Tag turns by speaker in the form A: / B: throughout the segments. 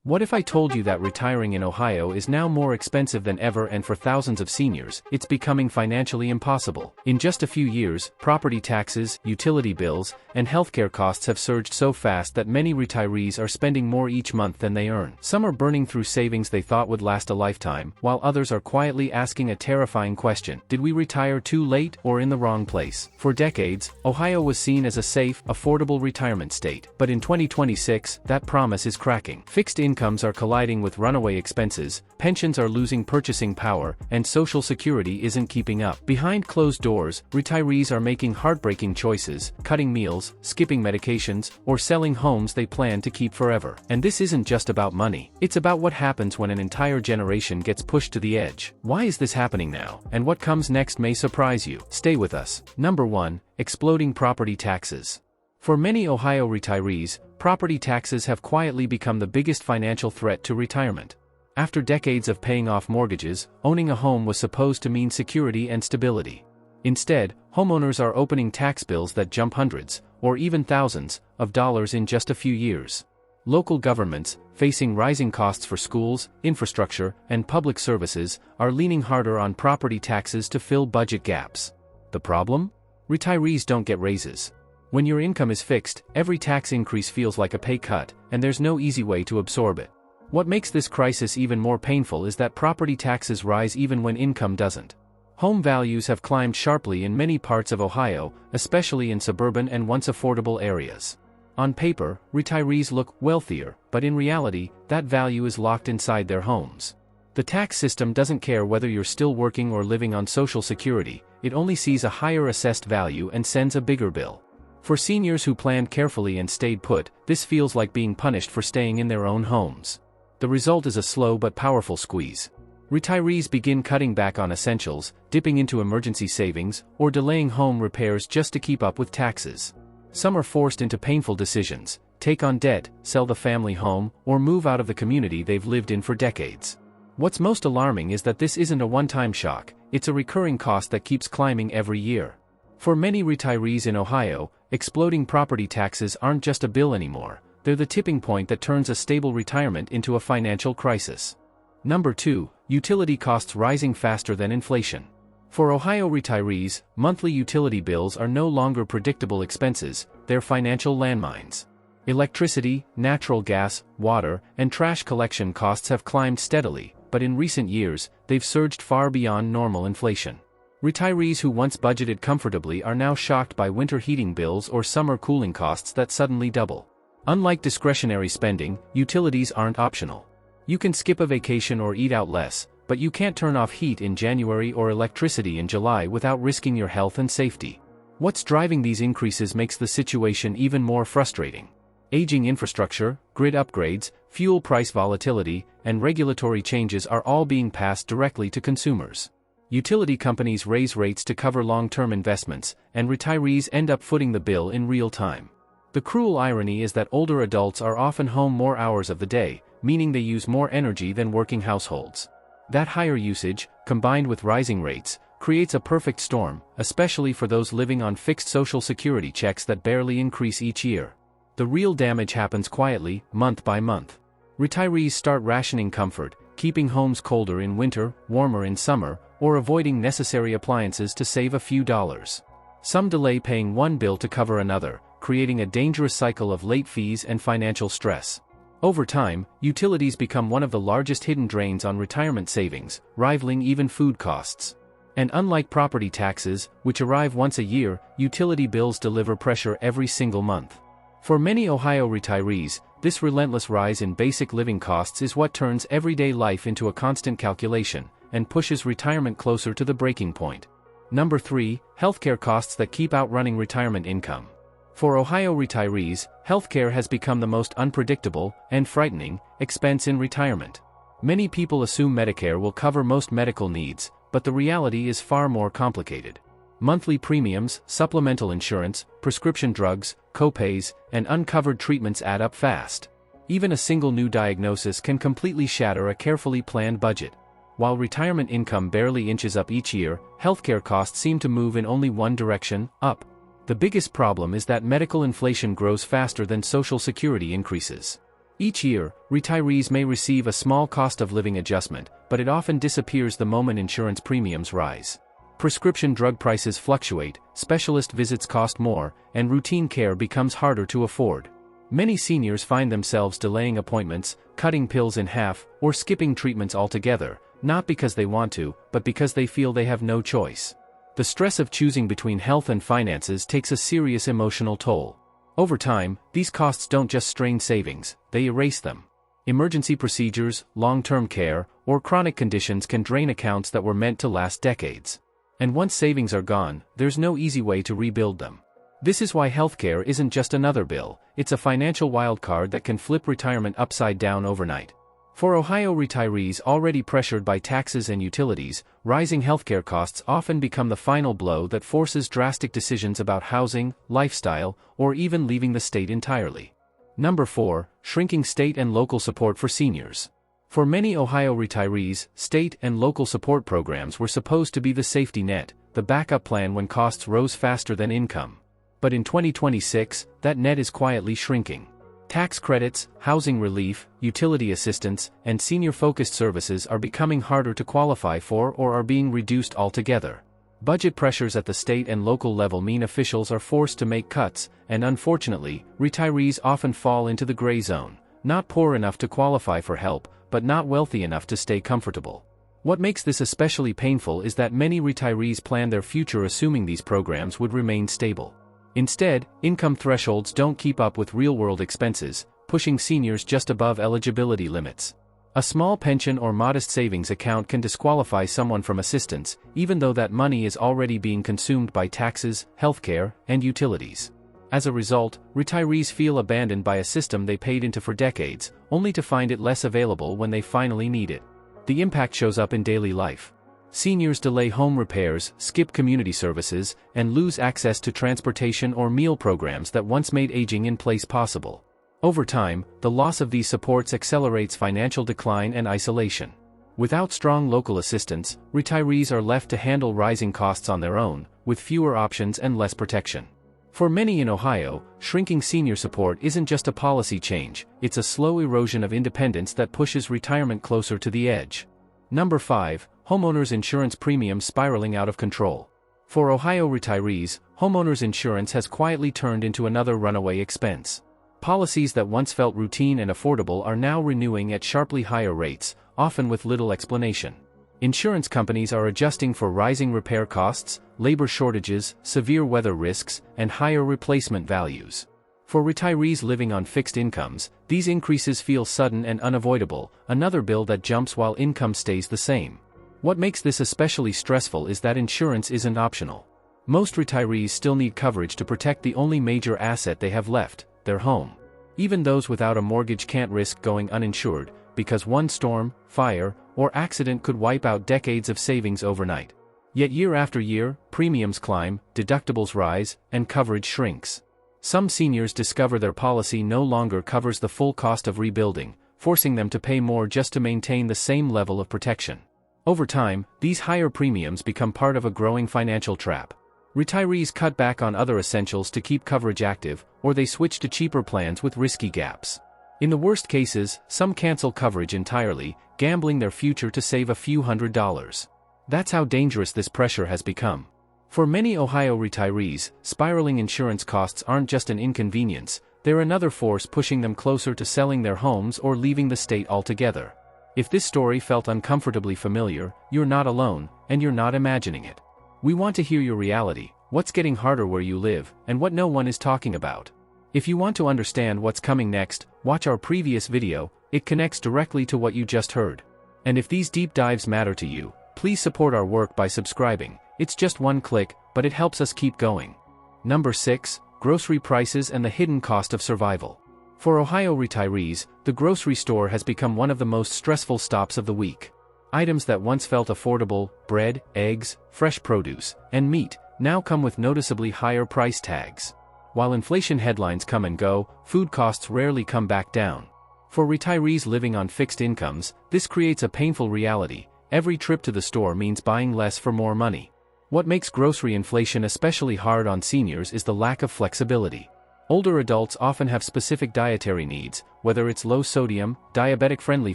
A: What if I told you that retiring in Ohio is now more expensive than ever, and for thousands of seniors, it's becoming financially impossible? In just a few years, property taxes, utility bills, and healthcare costs have surged so fast that many retirees are spending more each month than they earn. Some are burning through savings they thought would last a lifetime, while others are quietly asking a terrifying question: did we retire too late or in the wrong place? For decades, Ohio was seen as a safe, affordable retirement state. But in 2026, that promise is cracking. Fixed incomes are colliding with runaway expenses, pensions are losing purchasing power, and Social Security isn't keeping up. Behind closed doors, retirees are making heartbreaking choices, cutting meals, skipping medications, or selling homes they plan to keep forever. And this isn't just about money. It's about what happens when an entire generation gets pushed to the edge. Why is this happening now? And what comes next may surprise you. Stay with us. Number 1. Exploding property taxes. For many Ohio retirees, property taxes have quietly become the biggest financial threat to retirement. After decades of paying off mortgages, owning a home was supposed to mean security and stability. Instead, homeowners are opening tax bills that jump hundreds, or even thousands, of dollars in just a few years. Local governments, facing rising costs for schools, infrastructure, and public services, are leaning harder on property taxes to fill budget gaps. The problem? Retirees don't get raises. When your income is fixed, every tax increase feels like a pay cut, and there's no easy way to absorb it. What makes this crisis even more painful is that property taxes rise even when income doesn't. Home values have climbed sharply in many parts of Ohio, especially in suburban and once affordable areas. On paper, retirees look wealthier, but in reality, that value is locked inside their homes. The tax system doesn't care whether you're still working or living on Social Security, it only sees a higher assessed value and sends a bigger bill. For seniors who planned carefully and stayed put, this feels like being punished for staying in their own homes. The result is a slow but powerful squeeze. Retirees begin cutting back on essentials, dipping into emergency savings, or delaying home repairs just to keep up with taxes. Some are forced into painful decisions: take on debt, sell the family home, or move out of the community they've lived in for decades. What's most alarming is that this isn't a one-time shock, it's a recurring cost that keeps climbing every year. For many retirees in Ohio, exploding property taxes aren't just a bill anymore, they're the tipping point that turns a stable retirement into a financial crisis. Number 2. Utility costs rising faster than inflation. For Ohio retirees, monthly utility bills are no longer predictable expenses, they're financial landmines. Electricity, natural gas, water, and trash collection costs have climbed steadily, but in recent years, they've surged far beyond normal inflation. Retirees who once budgeted comfortably are now shocked by winter heating bills or summer cooling costs that suddenly double. Unlike discretionary spending, utilities aren't optional. You can skip a vacation or eat out less, but you can't turn off heat in January or electricity in July without risking your health and safety. What's driving these increases makes the situation even more frustrating. Aging infrastructure, grid upgrades, fuel price volatility, and regulatory changes are all being passed directly to consumers. Utility companies raise rates to cover long-term investments, and retirees end up footing the bill in real time. The cruel irony is that older adults are often home more hours of the day, meaning they use more energy than working households. That higher usage, combined with rising rates, creates a perfect storm, especially for those living on fixed Social Security checks that barely increase each year. The real damage happens quietly, month by month. Retirees start rationing comfort, keeping homes colder in winter, warmer in summer, or avoiding necessary appliances to save a few dollars. Some delay paying one bill to cover another, creating a dangerous cycle of late fees and financial stress. Over time, utilities become one of the largest hidden drains on retirement savings, rivaling even food costs. And unlike property taxes, which arrive once a year, utility bills deliver pressure every single month. For many Ohio retirees, this relentless rise in basic living costs is what turns everyday life into a constant calculation, and pushes retirement closer to the breaking point. Number 3. Healthcare costs that keep outrunning retirement income. For Ohio retirees, healthcare has become the most unpredictable, and frightening, expense in retirement. Many people assume Medicare will cover most medical needs, but the reality is far more complicated. Monthly premiums, supplemental insurance, prescription drugs, copays, and uncovered treatments add up fast. Even a single new diagnosis can completely shatter a carefully planned budget. While retirement income barely inches up each year, healthcare costs seem to move in only one direction, up. The biggest problem is that medical inflation grows faster than Social Security increases. Each year, retirees may receive a small cost of living adjustment, but it often disappears the moment insurance premiums rise. Prescription drug prices fluctuate, specialist visits cost more, and routine care becomes harder to afford. Many seniors find themselves delaying appointments, cutting pills in half, or skipping treatments altogether, not because they want to, but because they feel they have no choice. The stress of choosing between health and finances takes a serious emotional toll. Over time, these costs don't just strain savings, they erase them. Emergency procedures, long-term care, or chronic conditions can drain accounts that were meant to last decades. And once savings are gone, there's no easy way to rebuild them. This is why healthcare isn't just another bill, it's a financial wildcard that can flip retirement upside down overnight. For Ohio retirees already pressured by taxes and utilities, rising healthcare costs often become the final blow that forces drastic decisions about housing, lifestyle, or even leaving the state entirely. Number 4. Shrinking state and local support for seniors. For many Ohio retirees, state and local support programs were supposed to be the safety net, the backup plan when costs rose faster than income. But in 2026, that net is quietly shrinking. Tax credits, housing relief, utility assistance, and senior-focused services are becoming harder to qualify for or are being reduced altogether. Budget pressures at the state and local level mean officials are forced to make cuts, and unfortunately, retirees often fall into the gray zone, not poor enough to qualify for help, but not wealthy enough to stay comfortable. What makes this especially painful is that many retirees plan their future assuming these programs would remain stable. Instead, income thresholds don't keep up with real-world expenses, pushing seniors just above eligibility limits. A small pension or modest savings account can disqualify someone from assistance, even though that money is already being consumed by taxes, healthcare, and utilities. As a result, retirees feel abandoned by a system they paid into for decades, only to find it less available when they finally need it. The impact shows up in daily life. Seniors delay home repairs, skip community services, and lose access to transportation or meal programs that once made aging in place possible. Over time, the loss of these supports accelerates financial decline and isolation. Without strong local assistance, retirees are left to handle rising costs on their own, with fewer options and less protection. For many in Ohio, shrinking senior support isn't just a policy change, it's a slow erosion of independence that pushes retirement closer to the edge. Number 5. Homeowners insurance premiums spiraling out of control. For Ohio retirees, homeowners insurance has quietly turned into another runaway expense. Policies that once felt routine and affordable are now renewing at sharply higher rates, often with little explanation. Insurance companies are adjusting for rising repair costs, labor shortages, severe weather risks, and higher replacement values. For retirees living on fixed incomes, these increases feel sudden and unavoidable, another bill that jumps while income stays the same. What makes this especially stressful is that insurance isn't optional. Most retirees still need coverage to protect the only major asset they have left, their home. Even those without a mortgage can't risk going uninsured, because one storm, fire, or accident could wipe out decades of savings overnight. Yet year after year, premiums climb, deductibles rise, and coverage shrinks. Some seniors discover their policy no longer covers the full cost of rebuilding, forcing them to pay more just to maintain the same level of protection. Over time, these higher premiums become part of a growing financial trap. Retirees cut back on other essentials to keep coverage active, or they switch to cheaper plans with risky gaps. In the worst cases, some cancel coverage entirely, gambling their future to save a few $100s. That's how dangerous this pressure has become. For many Ohio retirees, spiraling insurance costs aren't just an inconvenience, they're another force pushing them closer to selling their homes or leaving the state altogether. If this story felt uncomfortably familiar, you're not alone, and you're not imagining it. We want to hear your reality, what's getting harder where you live, and what no one is talking about. If you want to understand what's coming next, watch our previous video, it connects directly to what you just heard. And if these deep dives matter to you, please support our work by subscribing. It's just one click, but it helps us keep going. Number 6. Grocery prices and the hidden cost of survival. For Ohio retirees, the grocery store has become one of the most stressful stops of the week. Items that once felt affordable, bread, eggs, fresh produce, and meat, now come with noticeably higher price tags. While inflation headlines come and go, food costs rarely come back down. For retirees living on fixed incomes, this creates a painful reality. Every trip to the store means buying less for more money. What makes grocery inflation especially hard on seniors is the lack of flexibility. Older adults often have specific dietary needs, whether it's low-sodium, diabetic-friendly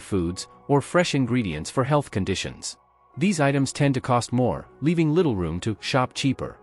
A: foods, or fresh ingredients for health conditions. These items tend to cost more, leaving little room to shop cheaper.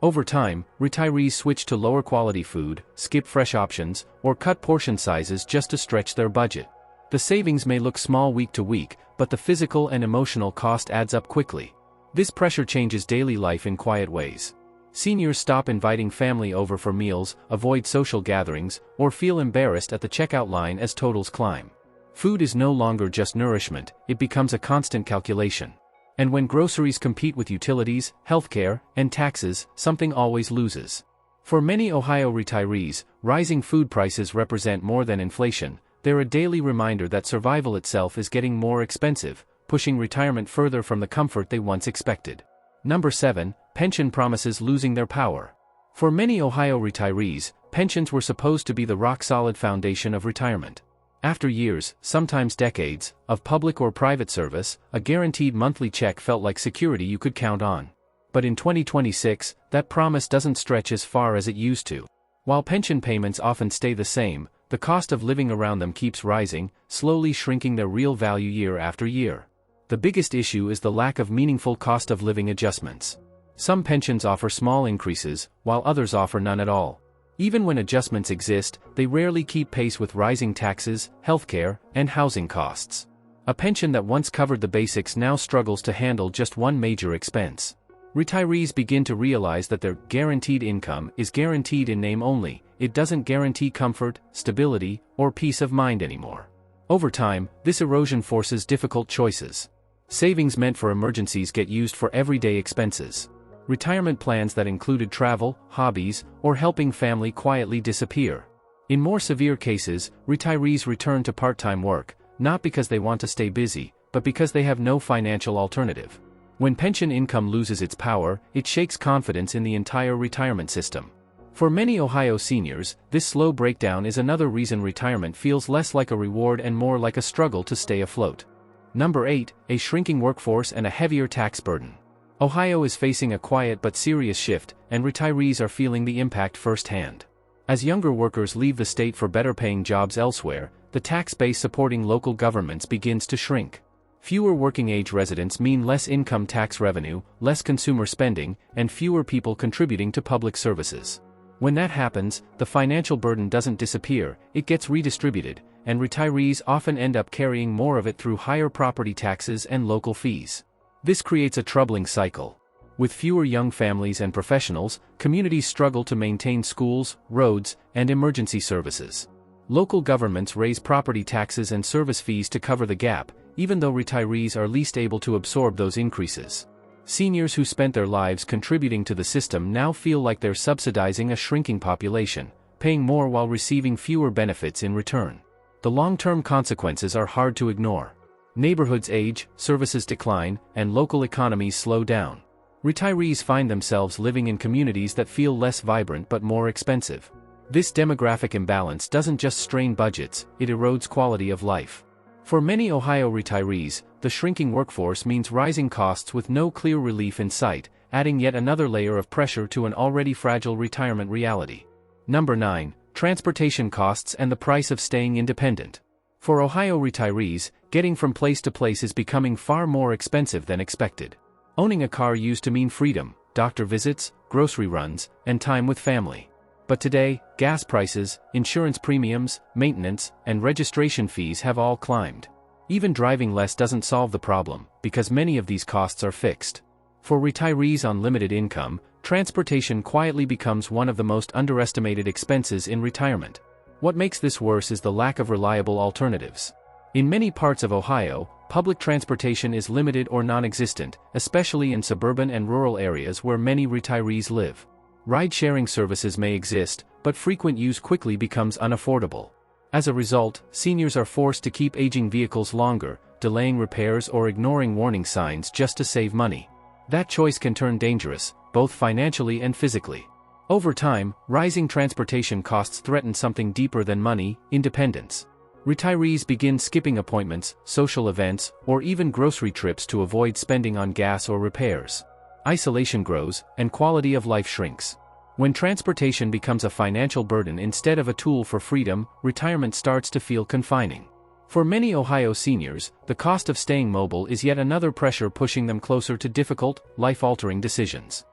A: Over time, retirees switch to lower-quality food, skip fresh options, or cut portion sizes just to stretch their budget. The savings may look small week to week, but the physical and emotional cost adds up quickly. This pressure changes daily life in quiet ways. Seniors stop inviting family over for meals, avoid social gatherings, or feel embarrassed at the checkout line as totals climb. Food is no longer just nourishment, it becomes a constant calculation. And when groceries compete with utilities, healthcare, and taxes, something always loses. For many Ohio retirees, rising food prices represent more than inflation. They're a daily reminder that survival itself is getting more expensive, pushing retirement further from the comfort they once expected. Number 7. Pension promises losing their power. For many Ohio retirees, pensions were supposed to be the rock-solid foundation of retirement. After years, sometimes decades, of public or private service, a guaranteed monthly check felt like security you could count on. But in 2026, that promise doesn't stretch as far as it used to. While pension payments often stay the same, the cost of living around them keeps rising, slowly shrinking their real value year after year. The biggest issue is the lack of meaningful cost of living adjustments. Some pensions offer small increases, while others offer none at all. Even when adjustments exist, they rarely keep pace with rising taxes, healthcare, and housing costs. A pension that once covered the basics now struggles to handle just one major expense. Retirees begin to realize that their guaranteed income is guaranteed in name only. It doesn't guarantee comfort, stability, or peace of mind anymore. Over time, this erosion forces difficult choices. Savings meant for emergencies get used for everyday expenses. Retirement plans that included travel, hobbies, or helping family quietly disappear. In more severe cases, retirees return to part-time work, not because they want to stay busy, but because they have no financial alternative. When pension income loses its power, it shakes confidence in the entire retirement system. For many Ohio seniors, this slow breakdown is another reason retirement feels less like a reward and more like a struggle to stay afloat. Number 8. A shrinking workforce and a heavier tax burden. Ohio is facing a quiet but serious shift, and retirees are feeling the impact firsthand. As younger workers leave the state for better-paying jobs elsewhere, the tax base supporting local governments begins to shrink. Fewer working-age residents mean less income tax revenue, less consumer spending, and fewer people contributing to public services. When that happens, the financial burden doesn't disappear, it gets redistributed, and retirees often end up carrying more of it through higher property taxes and local fees. This creates a troubling cycle. With fewer young families and professionals, communities struggle to maintain schools, roads, and emergency services. Local governments raise property taxes and service fees to cover the gap, even though retirees are least able to absorb those increases. Seniors who spent their lives contributing to the system now feel like they're subsidizing a shrinking population, paying more while receiving fewer benefits in return. The long-term consequences are hard to ignore. Neighborhoods age, services decline, and local economies slow down. Retirees find themselves living in communities that feel less vibrant but more expensive. This demographic imbalance doesn't just strain budgets, it erodes quality of life. For many Ohio retirees, the shrinking workforce means rising costs with no clear relief in sight, adding yet another layer of pressure to an already fragile retirement reality. Number 9. Transportation costs and the price of staying independent. For Ohio retirees, getting from place to place is becoming far more expensive than expected. Owning a car used to mean freedom, doctor visits, grocery runs, and time with family. But today, gas prices, insurance premiums, maintenance, and registration fees have all climbed. Even driving less doesn't solve the problem, because many of these costs are fixed. For retirees on limited income, transportation quietly becomes one of the most underestimated expenses in retirement. What makes this worse is the lack of reliable alternatives. In many parts of Ohio, public transportation is limited or non-existent, especially in suburban and rural areas where many retirees live. Ride-sharing services may exist, but frequent use quickly becomes unaffordable. As a result, seniors are forced to keep aging vehicles longer, delaying repairs or ignoring warning signs just to save money. That choice can turn dangerous, both financially and physically. Over time, rising transportation costs threaten something deeper than money: independence. Retirees begin skipping appointments, social events, or even grocery trips to avoid spending on gas or repairs. Isolation grows, and quality of life shrinks. When transportation becomes a financial burden instead of a tool for freedom, retirement starts to feel confining. For many Ohio seniors, the cost of staying mobile is yet another pressure pushing them closer to difficult, life-altering decisions.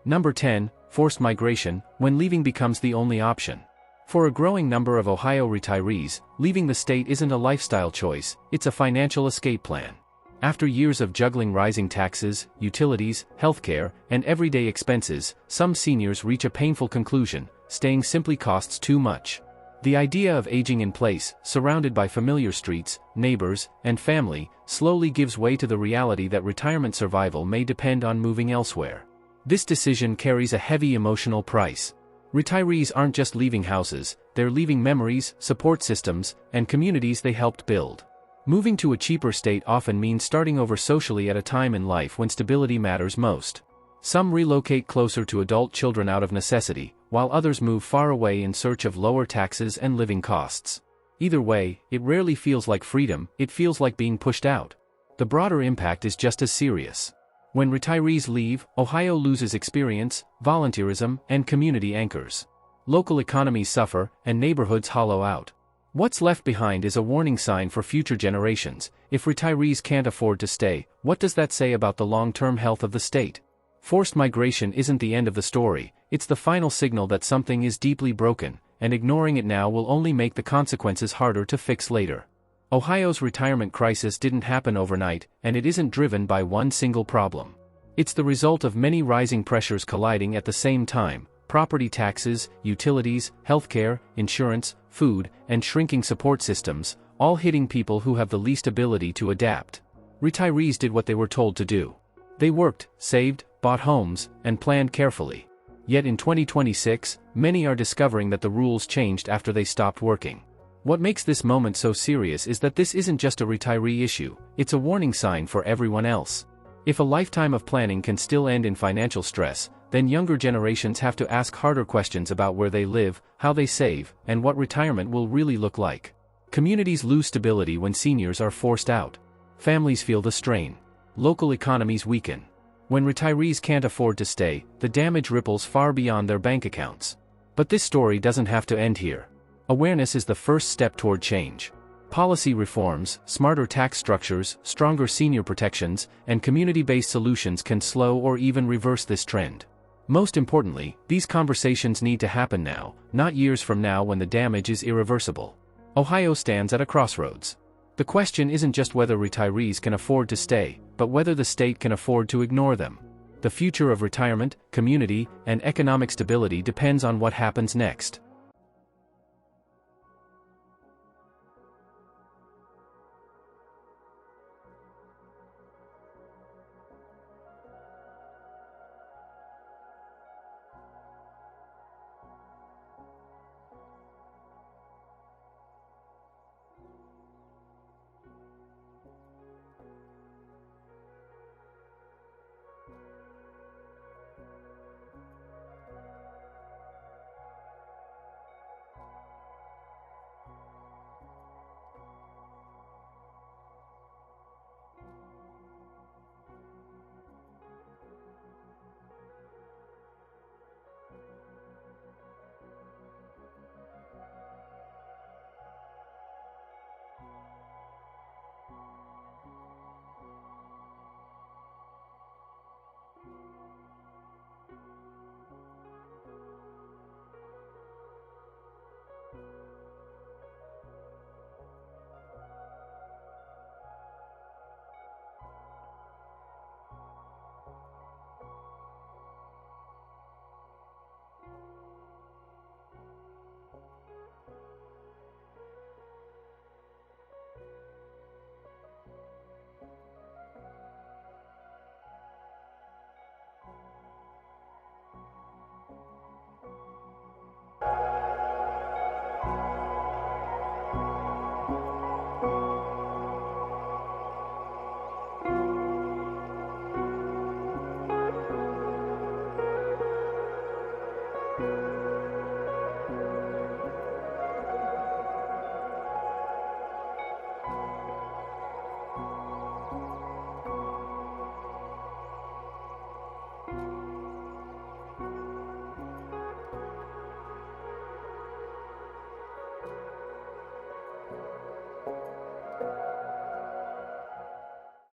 A: Number 10. Forced migration, when leaving becomes the only option. For a growing number of Ohio retirees, leaving the state isn't a lifestyle choice, it's a financial escape plan. After years of juggling rising taxes, utilities, healthcare, and everyday expenses, some seniors reach a painful conclusion: staying simply costs too much. The idea of aging in place, surrounded by familiar streets, neighbors, and family, slowly gives way to the reality that retirement survival may depend on moving elsewhere. This decision carries a heavy emotional price. Retirees aren't just leaving houses, they're leaving memories, support systems, and communities they helped build. Moving to a cheaper state often means starting over socially at a time in life when stability matters most. Some relocate closer to adult children out of necessity, while others move far away in search of lower taxes and living costs. Either way, it rarely feels like freedom, it feels like being pushed out. The broader impact is just as serious. When retirees leave, Ohio loses experience, volunteerism, and community anchors. Local economies suffer, and neighborhoods hollow out. What's left behind is a warning sign for future generations. If retirees can't afford to stay, what does that say about the long-term health of the state? Forced migration isn't the end of the story, it's the final signal that something is deeply broken, and ignoring it now will only make the consequences harder to fix later. Ohio's retirement crisis didn't happen overnight, and it isn't driven by one single problem. It's the result of many rising pressures colliding at the same time: property taxes, utilities, healthcare, insurance, food, and shrinking support systems, all hitting people who have the least ability to adapt. Retirees did what they were told to do. They worked, saved, bought homes, and planned carefully. Yet in 2026, many are discovering that the rules changed after they stopped working. What makes this moment so serious is that this isn't just a retiree issue, it's a warning sign for everyone else. If a lifetime of planning can still end in financial stress, then younger generations have to ask harder questions about where they live, how they save, and what retirement will really look like. Communities lose stability when seniors are forced out. Families feel the strain. Local economies weaken. When retirees can't afford to stay, the damage ripples far beyond their bank accounts. But this story doesn't have to end here. Awareness is the first step toward change. Policy reforms, smarter tax structures, stronger senior protections, and community-based solutions can slow or even reverse this trend. Most importantly, these conversations need to happen now, not years from now when the damage is irreversible. Ohio stands at a crossroads. The question isn't just whether retirees can afford to stay, but whether the state can afford to ignore them. The future of retirement, community, and economic stability depends on what happens next.